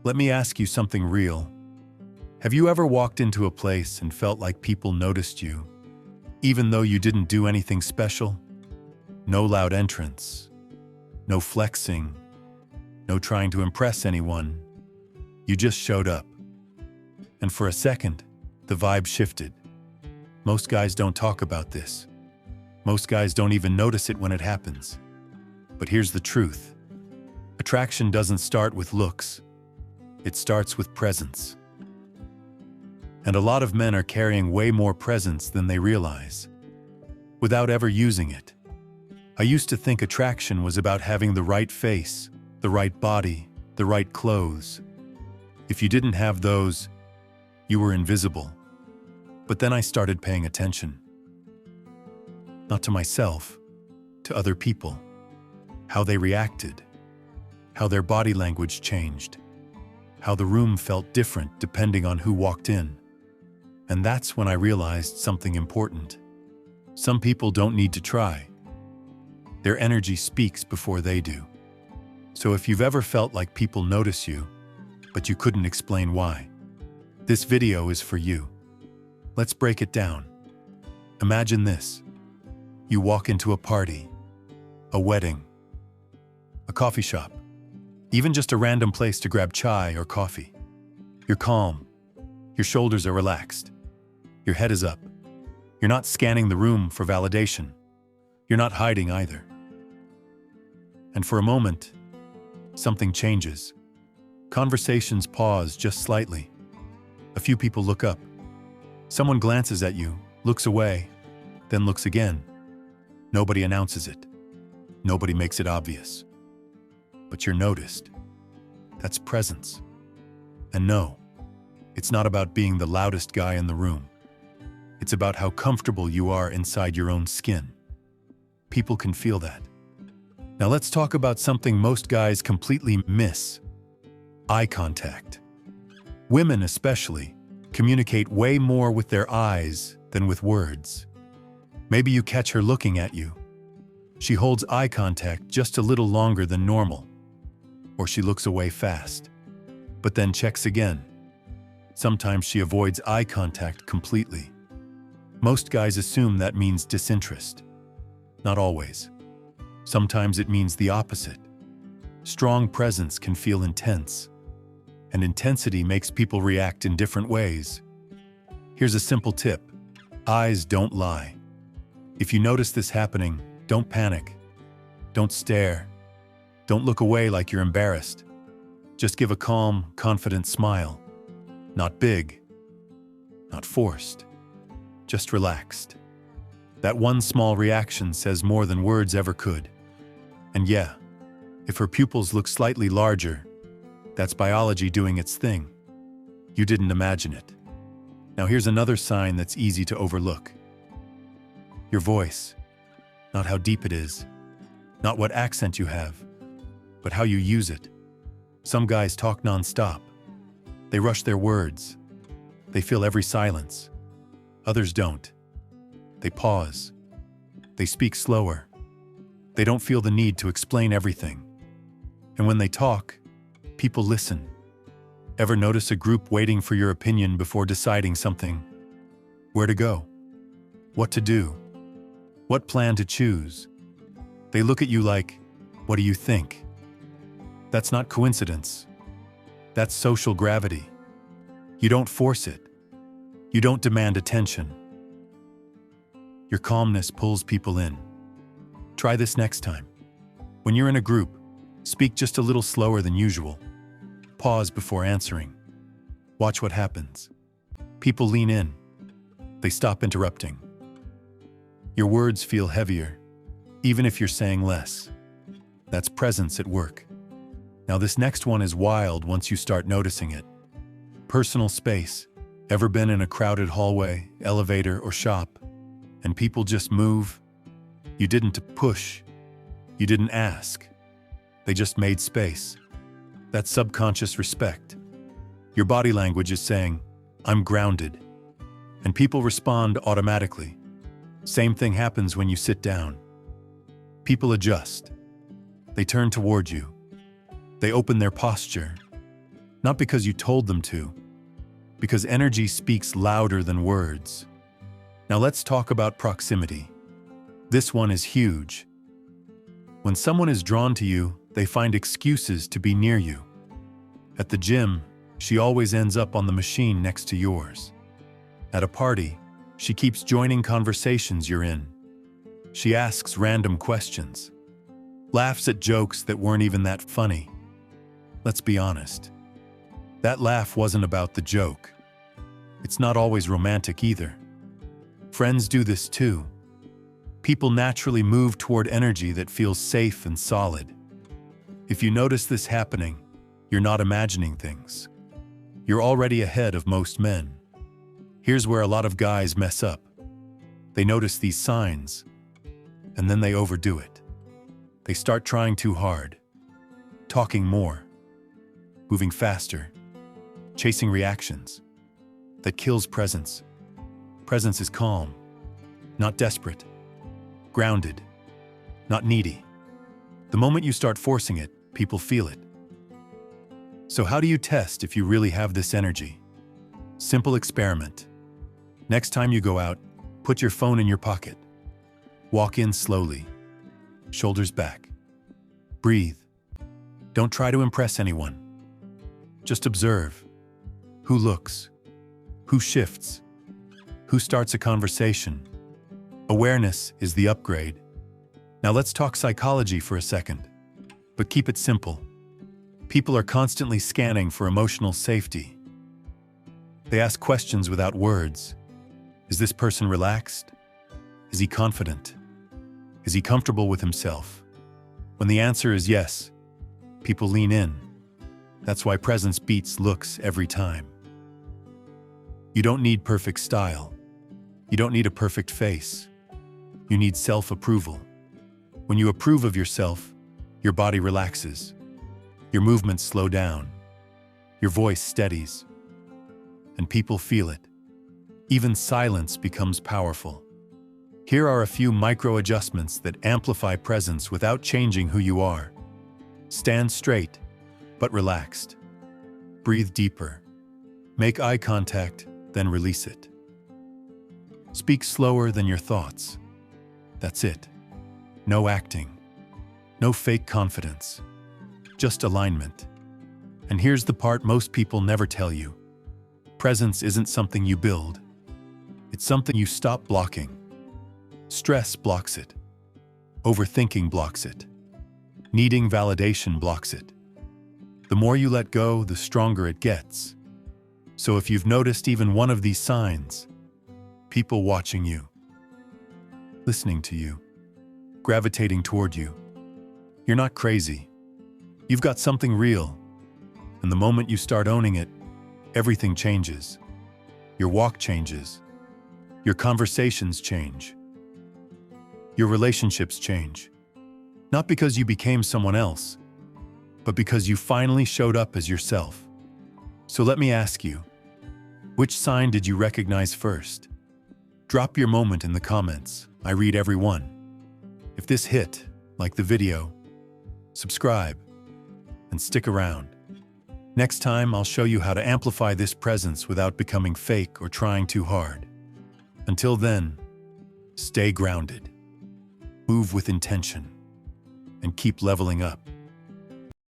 Let me ask you something real. Have you ever walked into a place and felt like people noticed you, even though you didn't do anything special? No loud entrance, no flexing, no trying to impress anyone. You just showed up. And for a second, the vibe shifted. Most guys don't talk about this. Most guys don't even notice it when it happens. But here's the truth. Attraction doesn't start with looks. It starts with presence. And a lot of men are carrying way more presence than they realize, without ever using it. I used to think attraction was about having the right face, the right body, the right clothes. If you didn't have those, you were invisible. But then I started paying attention. Not to myself, to other people. How they reacted. How their body language changed. How the room felt different depending on who walked in. And that's when I realized something important. Some people don't need to try. Their energy speaks before they do. So if you've ever felt like people notice you, but you couldn't explain why, this video is for you. Let's break it down. Imagine this. You walk into a party, a wedding, a coffee shop, even just a random place to grab chai or coffee. You're calm. Your shoulders are relaxed. Your head is up. You're not scanning the room for validation. You're not hiding either. And for a moment, something changes. Conversations pause just slightly. A few people look up. Someone glances at you, looks away, then looks again. Nobody announces it. Nobody makes it obvious. But you're noticed. That's presence. And no, it's not about being the loudest guy in the room. It's about how comfortable you are inside your own skin. People can feel that. Now let's talk about something most guys completely miss. Eye contact. Women especially communicate way more with their eyes than with words. Maybe you catch her looking at you. She holds eye contact just a little longer than normal. Or she looks away fast, but then checks again. Sometimes she avoids eye contact completely. Most guys assume that means disinterest. Not always. Sometimes it means the opposite. Strong presence can feel intense, and intensity makes people react in different ways. Here's a simple tip. Eyes don't lie. If you notice this happening, don't panic. Don't stare. Don't look away like you're embarrassed. Just give a calm, confident smile. Not big, not forced, just relaxed. That one small reaction says more than words ever could. And yeah, if her pupils look slightly larger, that's biology doing its thing. You didn't imagine it. Now here's another sign that's easy to overlook. Your voice. Not how deep it is, not what accent you have, but how you use it. Some guys talk non-stop. They rush their words. They fill every silence. Others don't. They pause. They speak slower. They don't feel the need to explain everything. And when they talk, people listen. Ever notice a group waiting for your opinion before deciding something? Where to go? What to do? What plan to choose? They look at you like, what do you think? That's not coincidence. That's social gravity. You don't force it. You don't demand attention. Your calmness pulls people in. Try this next time. When you're in a group, speak just a little slower than usual. Pause before answering. Watch what happens. People lean in. They stop interrupting. Your words feel heavier, even if you're saying less. That's presence at work. Now this next one is wild once you start noticing it. Personal space. Ever been in a crowded hallway, elevator, or shop, and people just move? You didn't push. You didn't ask. They just made space. That's subconscious respect. Your body language is saying, I'm grounded. And people respond automatically. Same thing happens when you sit down. People adjust. They turn toward you. They open their posture. Not because you told them to, because energy speaks louder than words. Now let's talk about proximity. This one is huge. When someone is drawn to you, they find excuses to be near you. At the gym, she always ends up on the machine next to yours. At a party, she keeps joining conversations you're in. She asks random questions, laughs at jokes that weren't even that funny. Let's be honest. That laugh wasn't about the joke. It's not always romantic either. Friends do this too. People naturally move toward energy that feels safe and solid. If you notice this happening, you're not imagining things. You're already ahead of most men. Here's where a lot of guys mess up. They notice these signs, and then they overdo it. They start trying too hard, talking more, moving faster, chasing reactions. That kills presence. Presence is calm, not desperate, grounded, not needy. The moment you start forcing it, people feel it. So how do you test if you really have this energy? Simple experiment. Next time you go out, put your phone in your pocket. Walk in slowly, shoulders back. Breathe. Don't try to impress anyone. Just observe. Who looks? Who shifts? Who starts a conversation? Awareness is the upgrade. Now let's talk psychology for a second, but keep it simple. People are constantly scanning for emotional safety. They ask questions without words. Is this person relaxed? Is he confident? Is he comfortable with himself? When the answer is yes, people lean in. That's why presence beats looks every time. You don't need perfect style. You don't need a perfect face. You need self-approval. When you approve of yourself, your body relaxes. Your movements slow down. Your voice steadies. And people feel it. Even silence becomes powerful. Here are a few micro-adjustments that amplify presence without changing who you are. Stand straight, but relaxed. Breathe deeper. Make eye contact, then release it. Speak slower than your thoughts. That's it. No acting. No fake confidence. Just alignment. And here's the part most people never tell you. Presence isn't something you build. It's something you stop blocking. Stress blocks it. Overthinking blocks it. Needing validation blocks it. The more you let go, the stronger it gets. So if you've noticed even one of these signs, people watching you, listening to you, gravitating toward you, you're not crazy. You've got something real. And the moment you start owning it, everything changes. Your walk changes. Your conversations change. Your relationships change. Not because you became someone else, but because you finally showed up as yourself. So let me ask you, which sign did you recognize first? Drop your moment in the comments. I read every one. If this hit, like the video, subscribe, and stick around. Next time, I'll show you how to amplify this presence without becoming fake or trying too hard. Until then, stay grounded, move with intention, and keep leveling up.